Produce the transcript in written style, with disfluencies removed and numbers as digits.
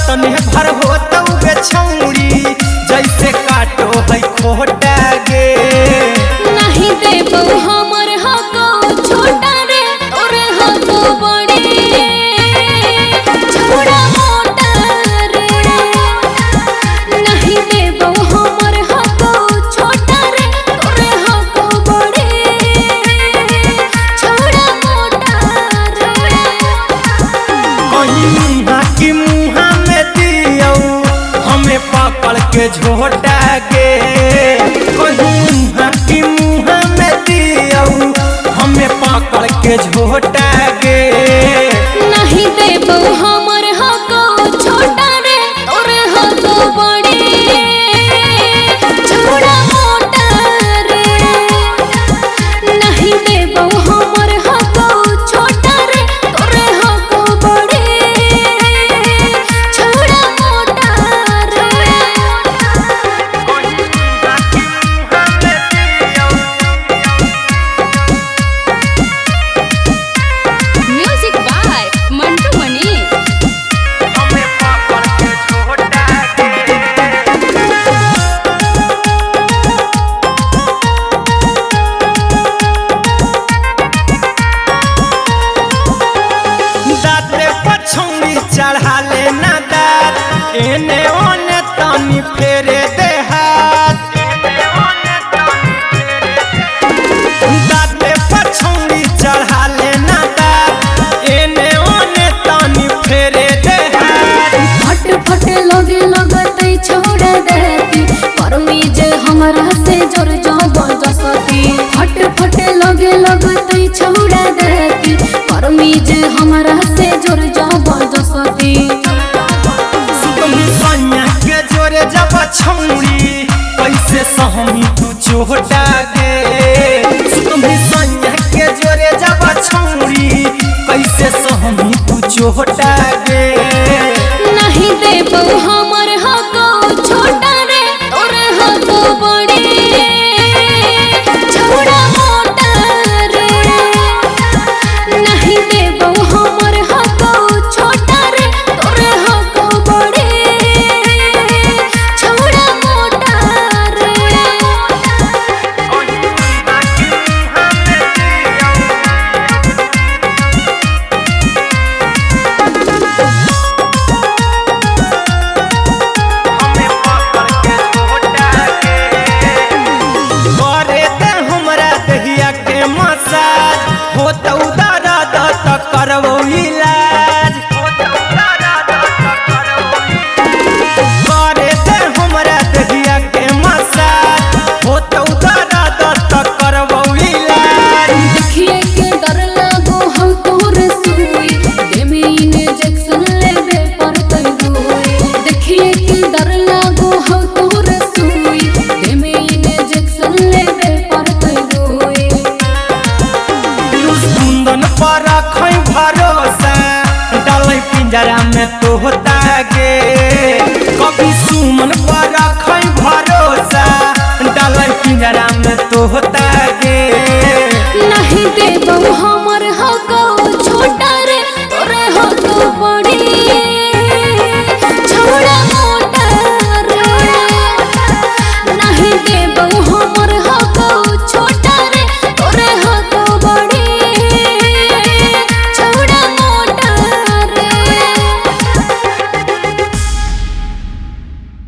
तने भर हो तो बेछौरी जैसे काटो है खोटा गे नहीं देबो हमर हको छोटा रे तोरे हको बड़े छोड़ा मोटा रे नहीं देबो हमर हको छोटा रे तोरे हको बड़े छोड़ा मोटा रे कहीं की मुँह में दियो हमें पकड़ के झोटा गे कहीं की मुँह में दियो हमें पकड़ के झोटा गे नहीं देबो हमर हको छोटा रे तोरे हको बड़े छोड़ा मोटा रे नहीं देबो हमर हको छोटा रे तोरे हको बड़े छोड़ा मोटा रे म्यूजिक बाय मंटू मनी हमें पकड़ के झोटा गे दाते पछौड़ी चढ़ा ले ना दात एने ओने तनी फेरे दे हाथ दाते पछौड़ी चढ़ा ले ना दात एने ओने तनी फेरे दे हाथ फट फट लगे लगतै छोड़ देती परमीज हमरा से जोर जबरदस्ती फट फट लगे लगतै छोड़ देती परमीज हमरा से जोर जबरदस्ती तुम सैया के जोरे जब छौड़ी कैसे सहमी तू चोटा गे तुम सैया के जोरे जब छौड़ी कैसे सहमी तू चोटा गे नहीं देबो हम